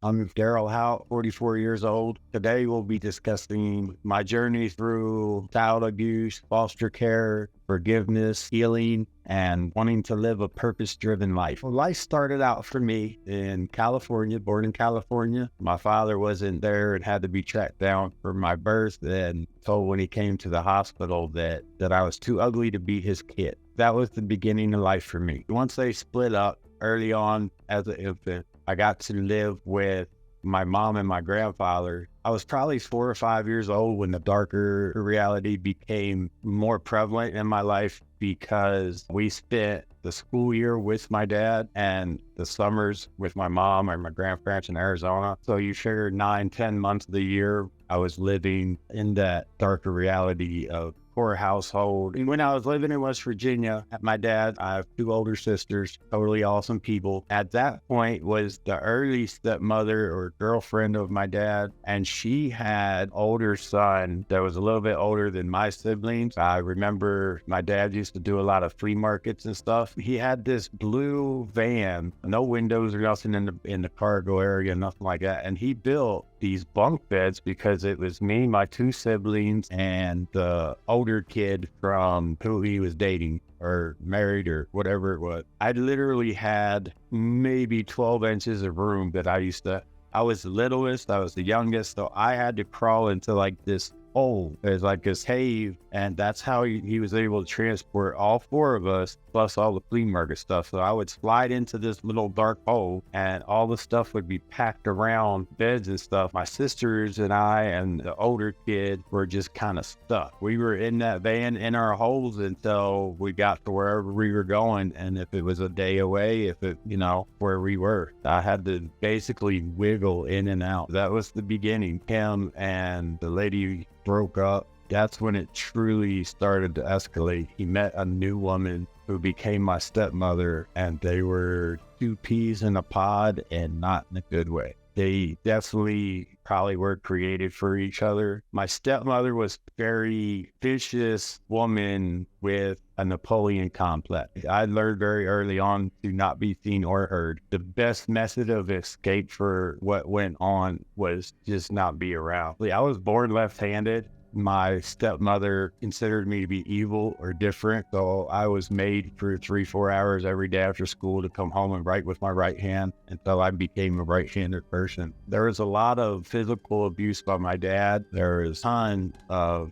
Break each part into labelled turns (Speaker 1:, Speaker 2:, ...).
Speaker 1: I'm Darrell Houck, 44 years old. Today we'll be discussing my journey through child abuse, foster care, forgiveness, healing, and wanting to live a purpose-driven life. Well, life started out for me in California, born in California. My father wasn't there and had to be tracked down for my birth and told when he came to the hospital that I was too ugly to be his kid. That was the beginning of life for me. Once they split up early on as an infant, I got to live with my mom and my grandfather. I was probably 4 or 5 years old when the darker reality became more prevalent in my life because we spent the school year with my dad and the summers with my mom and my grandparents in Arizona. So you figure 9, 10 months of the year, I was living in that darker reality of poor household. And when I was living in West Virginia, my dad, I have 2 older sisters, totally awesome people. At that point was the early stepmother or girlfriend of my dad. And she had older son that was a little bit older than my siblings. I remember my dad used to do a lot of flea markets and stuff. He had this blue van, no windows or nothing in the cargo area, nothing like that. And he built these bunk beds because it was me, my 2 siblings, and the older kid from who he was dating or married or whatever it was. I literally had maybe 12 inches of room that I was the littlest, I was the youngest, so I had to crawl into like this hole. There's like this cave, and that's how he was able to transport all 4 of us, plus all the flea market stuff. So I would slide into this little dark hole, and all the stuff would be packed around beds and stuff. My sisters and I and the older kid were just kind of stuck. We were in that van in our holes until we got to wherever we were going, and if it was a day away, if it, where we were, I had to basically wiggle in and out. That was the beginning. Him and the lady broke up. That's when it truly started to escalate. He met a new woman who became my stepmother, and they were 2 peas in a pod, and not in a good way. They definitely probably were created for each other. My stepmother was a very vicious woman with a Napoleon complex. I learned very early on to not be seen or heard. The best method of escape for what went on was just not be around. I was born left-handed. My stepmother considered me to be evil or different, so I was made for 3-4 hours every day after school to come home and write with my right hand until I became a right-handed person. There was a lot of physical abuse by my dad. There was a ton of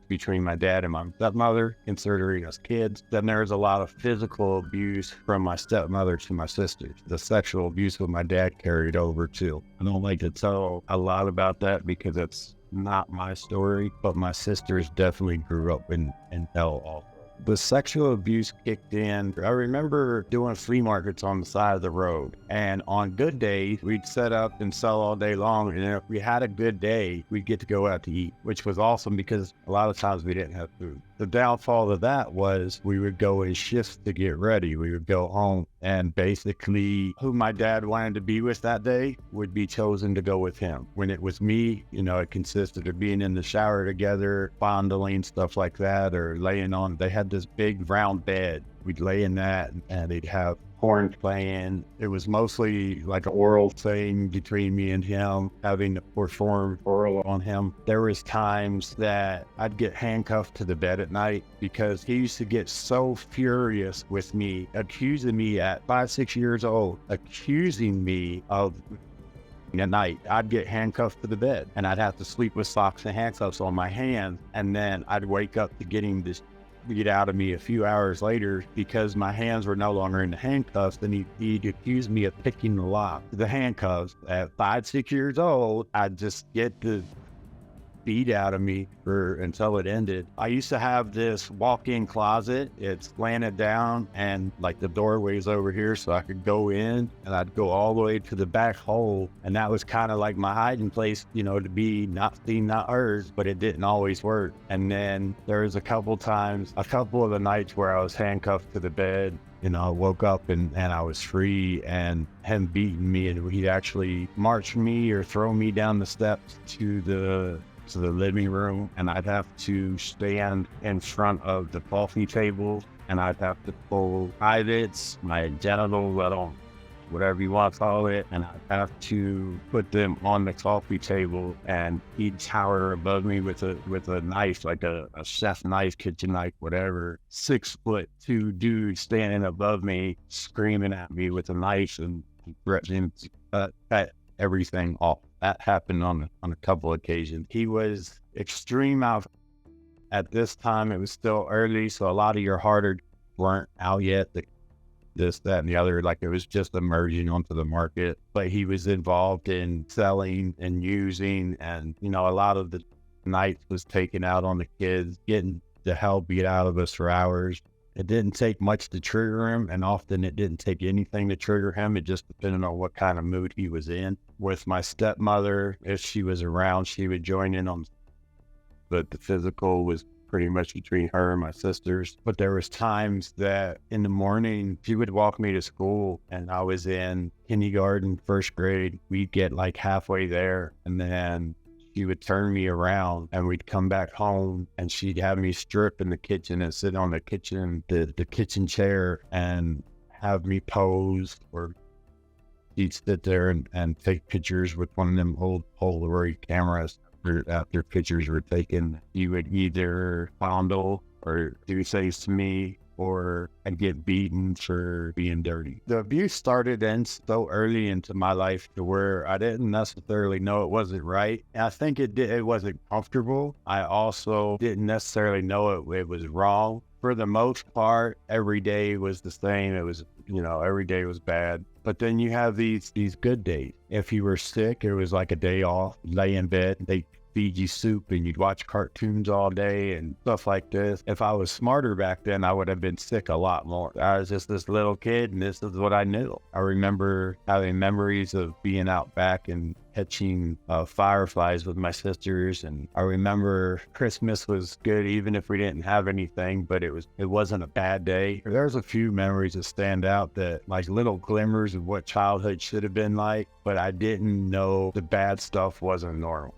Speaker 1: between my dad and my stepmother, considering us kids. Then there was a lot of physical abuse from my stepmother to my sisters. The sexual abuse with my dad carried over too. I don't like to tell a lot about that because it's not my story, but my sisters definitely grew up in hell also. The sexual abuse kicked in. I remember doing flea markets on the side of the road, and on good days, we'd set up and sell all day long, and if we had a good day, we'd get to go out to eat, which was awesome because a lot of times we didn't have food. The downfall of that was we would go in shifts to get ready. We would go home, and basically who my dad wanted to be with that day would be chosen to go with him. When it was me, it consisted of being in the shower together, fondling, stuff like that, or laying on. They had this big round bed. We'd lay in that, and they'd have horn playing. It was mostly like an oral thing between me and him, having to perform oral on him. There was times that I'd get handcuffed to the bed at night because he used to get so furious with me, accusing me at 5, 6 years old, accusing me of at night. I'd get handcuffed to the bed, and I'd have to sleep with socks and handcuffs on my hands, and then I'd wake up to getting this get out of me a few hours later because my hands were no longer in the handcuffs, and he'd accuse me of picking the lock. The handcuffs at 5, 6 years old, I'd just get the beat out of me until it ended. I used to have this walk-in closet. It's slanted down, and like the doorway's over here, so I could go in, and I'd go all the way to the back hole, and that was kind of like my hiding place, to be not seen, not heard, but it didn't always work. And then there was a couple of the nights where I was handcuffed to the bed. I woke up and I was free, and him beating me, and he'd actually march me or throw me down the steps to the living room, and I'd have to stand in front of the coffee table, and I'd have to pull privates, my genitals. I don't whatever you want to call it, and I have to put them on the coffee table, and he'd tower above me with a knife, like a chef knife, kitchen knife, whatever. 6'2" dude standing above me, screaming at me with a knife and threatening to cut everything off. That happened on a couple occasions. He was extreme out. At this time, it was still early, so a lot of your harder weren't out yet. This, that, and the other, like it was just emerging onto the market. But he was involved in selling and using, and a lot of the nights was taken out on the kids, getting the hell beat out of us for hours. It didn't take much to trigger him, and often it didn't take anything to trigger him. It just depended on what kind of mood he was in. With my stepmother, if she was around, she would join in on, but the physical was pretty much between her and my sisters. But there was times that in the morning, she would walk me to school, and I was in kindergarten, first grade. We'd get like halfway there, and then she would turn me around, and we'd come back home, and she'd have me strip in the kitchen and sit on the kitchen chair and have me pose, or she'd sit there and take pictures with one of them old Polaroid cameras. After pictures were taken, you would either fondle or do things to me, or I'd get beaten for being dirty. The abuse started in so early into my life to where I didn't necessarily know it wasn't right. I think it wasn't comfortable. I also didn't necessarily know it was wrong. For the most part, every day was the same. It was, every day was bad. But then you have these good days. If you were sick, it was like a day off. You lay in bed, they feed you soup, and you'd watch cartoons all day and stuff like this. If I was smarter back then, I would have been sick a lot more. I was just this little kid, and this is what I knew. I remember having memories of being out back and catching fireflies with my sisters, and I remember Christmas was good even if we didn't have anything, but it wasn't a bad day. There's a few memories that stand out, that like little glimmers of what childhood should have been like, but I didn't know the bad stuff wasn't normal.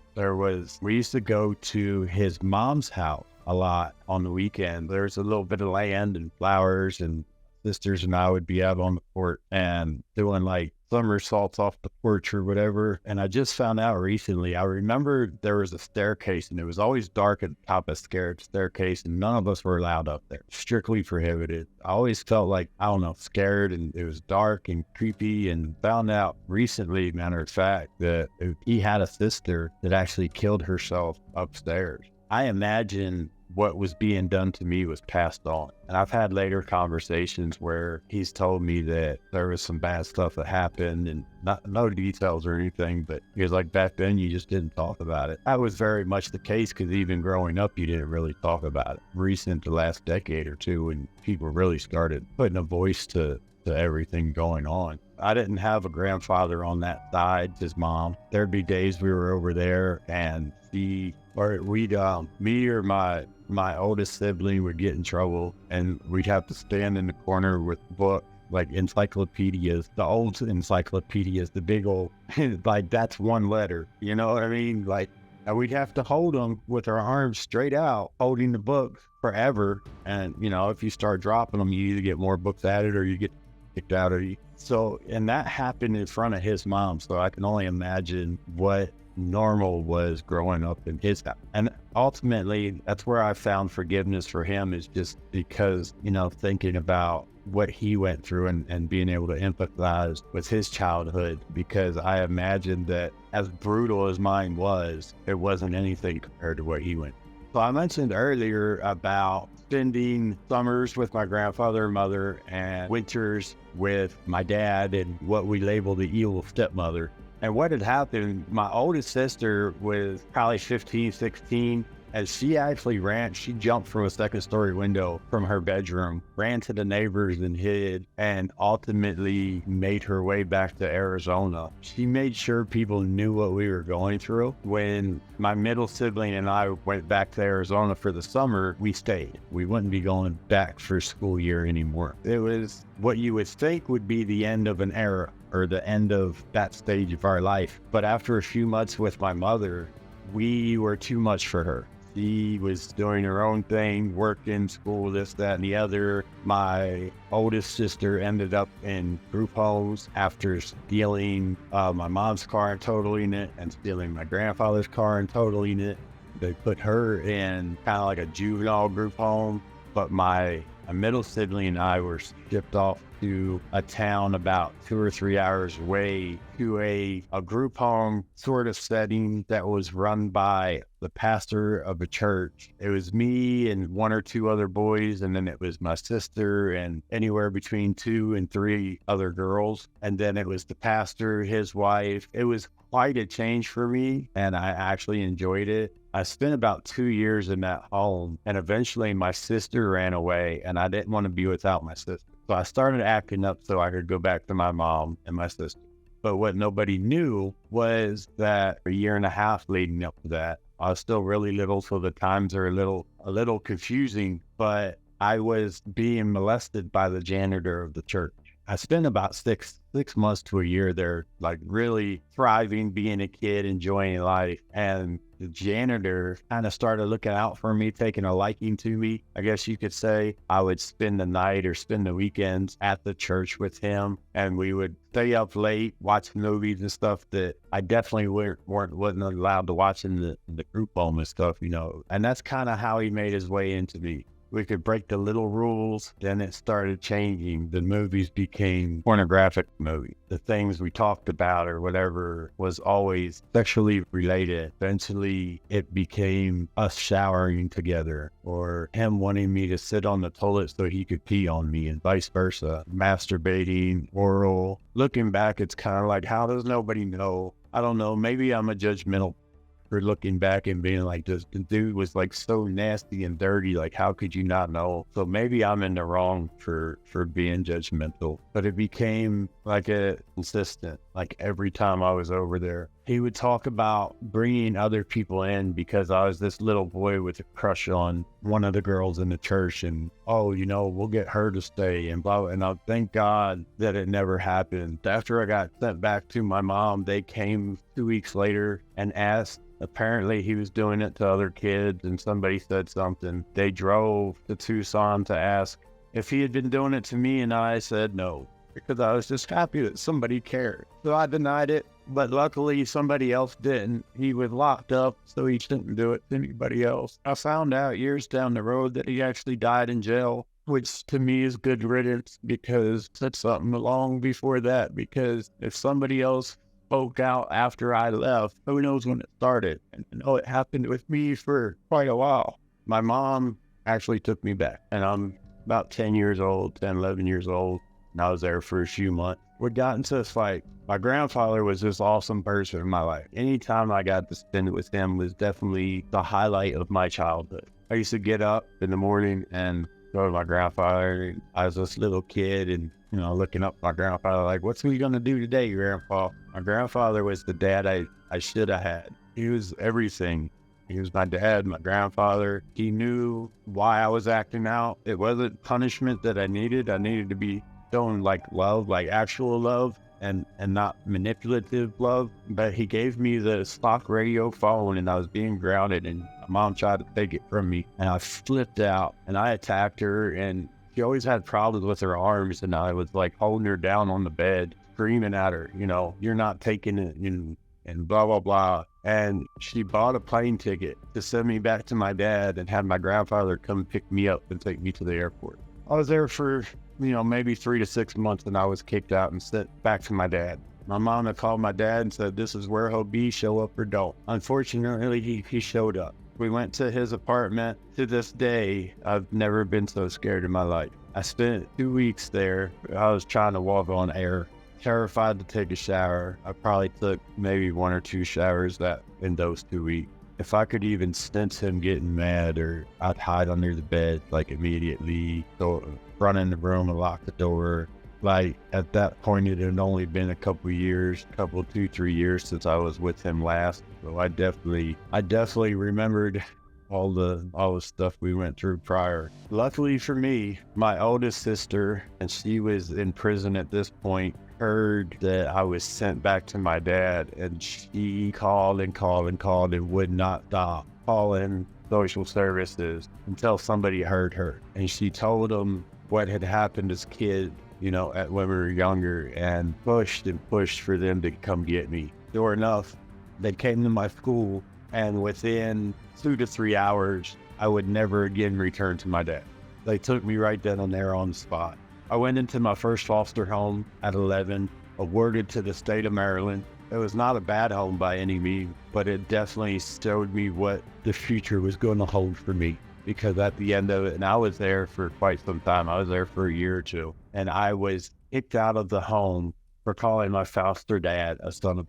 Speaker 1: We used to go to his mom's house a lot on the weekend. There's a little bit of land and flowers, and sisters and I would be out on the porch and doing like somersaults off the porch or whatever. And I just found out recently, I remember there was a staircase, and it was always dark at the top of the staircase, and none of us were allowed up there. Strictly prohibited. I always felt like, I don't know, scared, and it was dark and creepy, and found out recently, matter of fact, that he had a sister that actually killed herself upstairs. I imagine what was being done to me was passed on. And I've had later conversations where he's told me that there was some bad stuff that happened, and no details or anything, but he was like, back then you just didn't talk about it. That was very much the case, because even growing up, you didn't really talk about it. Recent, the last decade or two, when people really started putting a voice to everything going on. I didn't have a grandfather on that side, his mom. There'd be days we were over there, and me or my oldest sibling would get in trouble, and we'd have to stand in the corner with books, like encyclopedias, the old encyclopedias, the big old, like that's one letter, you know what I mean? Like, and we'd have to hold them with our arms straight out, holding the books forever. And, if you start dropping them, you either get more books added or you get kicked out of you. So, and that happened in front of his mom. So I can only imagine what normal was growing up in his house. And ultimately, that's where I found forgiveness for him, is just because, thinking about what he went through and being able to empathize with his childhood, because I imagined that as brutal as mine was, it wasn't anything compared to what he went through. So I mentioned earlier about spending summers with my grandfather and mother, and winters with my dad, and what we labeled the evil stepmother. And what had happened, my oldest sister was probably 15, 16, and she jumped from a second-story window from her bedroom, ran to the neighbors and hid, and ultimately made her way back to Arizona. She made sure people knew what we were going through. When my middle sibling and I went back to Arizona for the summer, we stayed. We wouldn't be going back for school year anymore. It was what you would think would be the end of an era, or the end of that stage of our life. But after a few months with my mother, we were too much for her. She was doing her own thing, working, school, this, that, and the other. My oldest sister ended up in group homes after stealing my mom's car and totaling it, and stealing my grandfather's car and totaling it. They put her in kind of like a juvenile group home, but my middle sibling and I were shipped off to a town about 2 or 3 hours away to a group home sort of setting that was run by the pastor of a church. It was me and 1 or 2 other boys, and then it was my sister and anywhere between 2 and 3 other girls. And then it was the pastor, his wife. It was quite a change for me, and I actually enjoyed it. I spent about 2 years in that home, and eventually my sister ran away, and I didn't want to be without my sister. So I started acting up so I could go back to my mom and my sister. But what nobody knew was that a year and a half leading up to that, I was still really little, so the times are a little confusing, but I was being molested by the janitor of the church. I spent about six months to a year there, like really thriving, being a kid, enjoying life. And the janitor kind of started looking out for me, taking a liking to me, I guess you could say. I would spend the night or spend the weekends at the church with him, and we would stay up late, watch movies and stuff that I definitely wasn't allowed to watch in the group home and stuff, you know. And that's kind of how he made his way into me. We could break the little rules. Then it started changing. The movies became pornographic movies. The things we talked about or whatever was always sexually related. Eventually, it became us showering together, or him wanting me to sit on the toilet so he could pee on me, and vice versa. Masturbating, oral. Looking back, it's kind of like, how does nobody know? I don't know. Maybe I'm a judgmental for looking back and being like, this dude was like so nasty and dirty, like how could you not know? So maybe I'm in the wrong for being judgmental. But it became like a consistent, like every time I was over there, he would talk about bringing other people in because I was this little boy with a crush on one of the girls in the church, and oh, you know, we'll get her to stay and blah, blah. And I thank God that it never happened. After I got sent back to my mom, they came 2 weeks later and asked. Apparently he was doing it to other kids, and somebody said something. They drove to Tucson to ask if he had been doing it to me, and I said no, because I was just happy that somebody cared. So I denied it, but luckily somebody else didn't. He was locked up, so he didn't do it to anybody else. I found out years down the road that he actually died in jail, which to me is good riddance, because that's something long before that, because if somebody else spoke out after I left, who knows when it started. And you know, it happened with me for quite a while. My mom actually took me back, and I'm about 10 years old, 10, 11 years old, and I was there for a few months. We got into this fight. My grandfather was this awesome person in my life. Anytime I got to spend it with him was definitely the highlight of my childhood. I used to get up in the morning and go to my grandfather. I was this little kid, and you know, looking up my grandfather, like, what's we gonna do today, Grandpa? My grandfather was the dad I should have had. He was everything. He was my dad, my grandfather. He knew why I was acting out. It wasn't punishment that I needed. I needed to be shown like love, like actual love, and not manipulative love. But he gave me the stock radio phone, and I was being grounded, and my mom tried to take it from me, and I flipped out, and I attacked her, and she always had problems with her arms, and I was like holding her down on the bed, screaming at her, you know, you're not taking it, and blah, blah, blah. And she bought a plane ticket to send me back to my dad and had my grandfather come pick me up and take me to the airport. I was there for, you know, maybe 3 to 6 months, and I was kicked out and sent back to my dad. My mom had called my dad and said, this is where he'll be, show up or don't. Unfortunately, he showed up. We went to his apartment. To this day, I've never been so scared in my life. I spent 2 weeks there. I was trying to walk on air, terrified to take a shower. I probably took maybe 1 or 2 showers in those 2 weeks. If I could even sense him getting mad, or I'd hide under the bed, like immediately, go run in the room and lock the door. Like at that point, it had only been a couple years, 2, 3 years since I was with him last. So I definitely remembered all the stuff we went through prior. Luckily for me, my oldest sister, and she was in prison at this point, heard that I was sent back to my dad, and she called and would not stop calling social services until somebody heard her. And she told them what had happened as kids, when we were younger, and pushed for them to come get me. Sure enough, they came to my school, and within 2 to 3 hours, I would never again return to my dad. They took me right then and there on the spot. I went into my first foster home at 11, awarded to the state of Maryland. It was not a bad home by any means, but it definitely showed me what the future was going to hold for me. Because at the end of it, and I was there for quite some time, I was there for a year or two, and I was kicked out of the home for calling my foster dad a son of,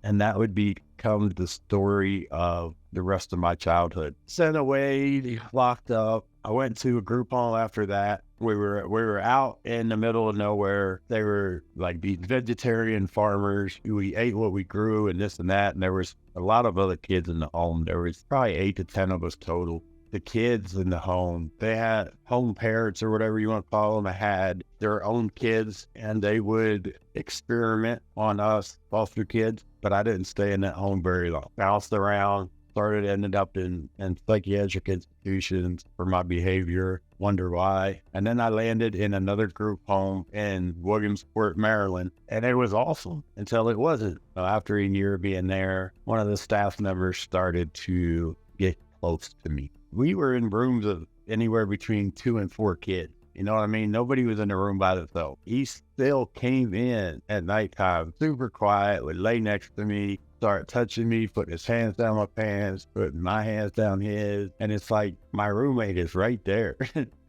Speaker 1: and that would become the story of the rest of my childhood. Sent away, locked up. I went to a group home after that. We were out in the middle of nowhere. They were like these vegetarian farmers. We ate what we grew and this and that, and there was a lot of other kids in the home. There was probably 8 to 10 of us total. The kids in the home, they had home parents or whatever you want to call them, had their own kids, and they would experiment on us foster kids. But I didn't stay in that home very long. Bounced around, ended up in psychiatric institutions for my behavior, wonder why. And then I landed in another group home in Williamsport, Maryland, and it was awesome until it wasn't. After a year being there, one of the staff members started to get close to me. We were in rooms of anywhere between 2 and 4 kids. You know what I mean? Nobody was in the room by themselves. He still came in at nighttime, super quiet, would lay next to me, start touching me, putting his hands down my pants, putting my hands down his. And it's like, my roommate is right there.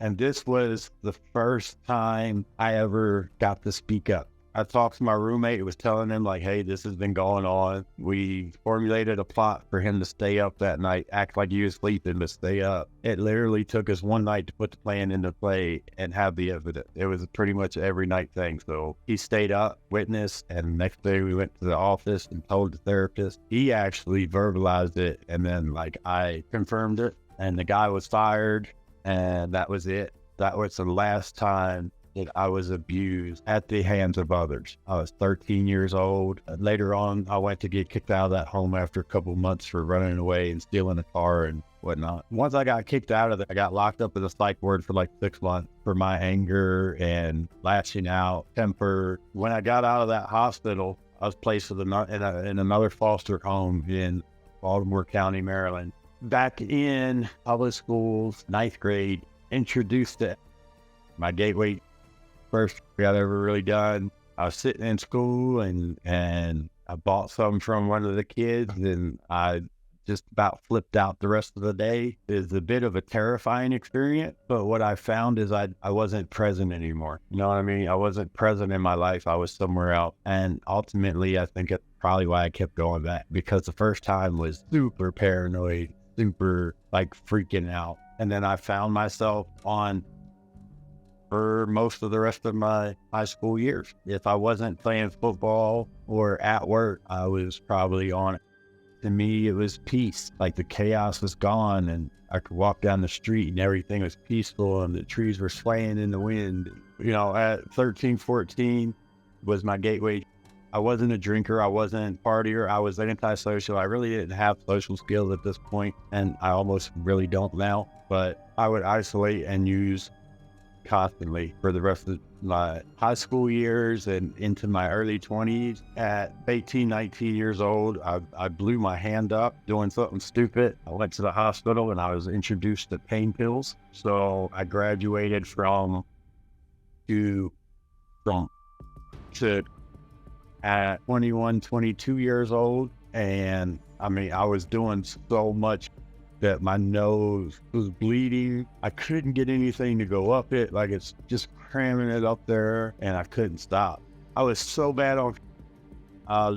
Speaker 1: And this was the first time I ever got to speak up. I talked to my roommate, was telling him like, hey, this has been going on. We formulated a plot for him to stay up that night, act like he was sleeping, but stay up. It literally took us one night to put the plan into play and have the evidence. It was pretty much every night thing. So he stayed up, witnessed, and the next day we went to the office and told the therapist. He actually verbalized it, and then I confirmed it, and the guy was fired, and that was it. That was the last time that I was abused at the hands of others. I was 13 years old. Later on, I went to get kicked out of that home after a couple of months for running away and stealing a car and whatnot. Once I got kicked out of it, I got locked up in a psych ward for 6 months for my anger and lashing out, temper. When I got out of that hospital, I was placed in another foster home in Baltimore County, Maryland. Back in public schools, 9th grade, introduced to my gateway. First I've ever really done. I was sitting in school and I bought something from one of the kids, and I just about flipped out the rest of the day. It's a bit of a terrifying experience, but what I found is I wasn't present anymore. You know what I mean? I wasn't present in my life. I was somewhere else. And ultimately, I think it's probably why I kept going back, because the first time was super paranoid, super freaking out. And then I found myself on for most of the rest of my high school years. If I wasn't playing football or at work, I was probably on it. To me, it was peace. The chaos was gone, and I could walk down the street and everything was peaceful and the trees were swaying in the wind. At 13, 14 was my gateway. I wasn't a drinker. I wasn't a partier. I was antisocial. I really didn't have social skills at this point, and I almost really don't now. But I would isolate and use constantly for the rest of my high school years and into my early 20s. At 18, 19 years old, I blew my hand up doing something stupid. I went to the hospital and I was introduced to pain pills. So I graduated from at 21, 22 years old. And I was doing so much that my nose was bleeding. I couldn't get anything to go up it. It's just cramming it up there, and I couldn't stop. I was so bad on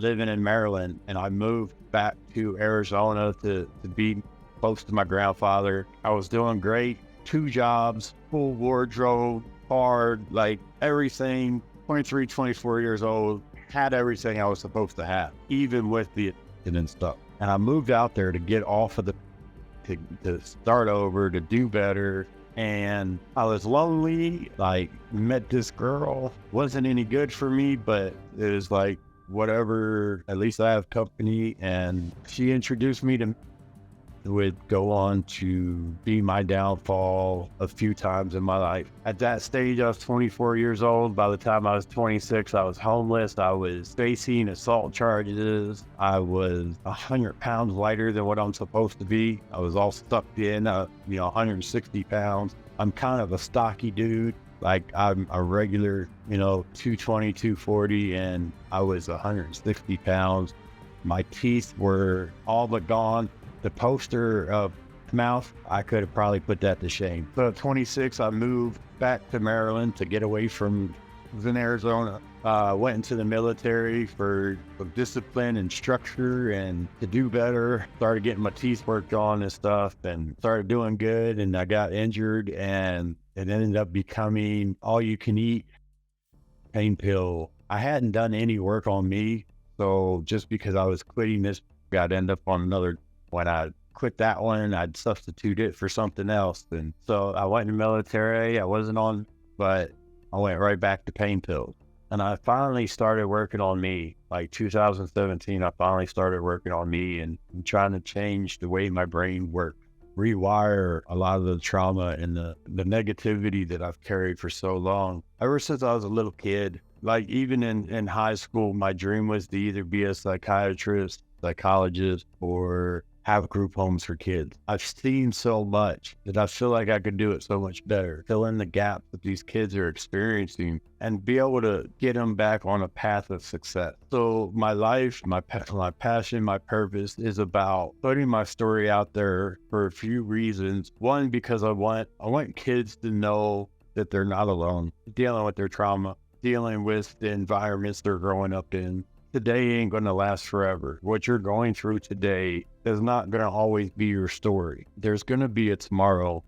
Speaker 1: living in Maryland, and I moved back to Arizona to be close to my grandfather. I was doing great. 2 jobs, full wardrobe, hard, everything. 23, 24 years old, had everything I was supposed to have, even with the and stuff. And I moved out there to get off of to start over, to do better. And I was lonely, met this girl, wasn't any good for me, but it was whatever, at least I have company. And she introduced me to would go on to be my downfall a few times in my life. At that stage, I was 24 years old. By the time I was 26, I was homeless. I was facing assault charges. I was 100 pounds lighter than what I'm supposed to be. I was all stuck in, 160 pounds. I'm kind of a stocky dude. Like I'm a regular, 220, 240, and I was 160 pounds. My teeth were all but gone. The poster of mouth, I could have probably put that to shame. So at 26, I moved back to Maryland to get away from, I was in Arizona. Went into the military for discipline and structure and to do better. Started getting my teeth worked on and stuff and started doing good. And I got injured and it ended up becoming all you can eat pain pill. I hadn't done any work on me. So just because I was quitting this, I'd end up on another. When I quit that one, I'd substitute it for something else. And so I went in the military. I wasn't on, but I went right back to pain pills. And I finally started working on me. Like 2017, I finally started working on me and trying to change the way my brain works, rewire a lot of the trauma and the negativity that I've carried for so long. Ever since I was a little kid, like even in high school, my dream was to either be a psychiatrist, psychologist, or have group homes for kids. I've seen so much that I feel like I could do it so much better, fill in the gaps that these kids are experiencing and be able to get them back on a path of success. So my life, my passion, my purpose is about putting my story out there for a few reasons. One, because I want kids to know that they're not alone, dealing with their trauma, dealing with the environments they're growing up in. Today ain't going to last forever. What you're going through today is not going to always be your story. There's going to be a tomorrow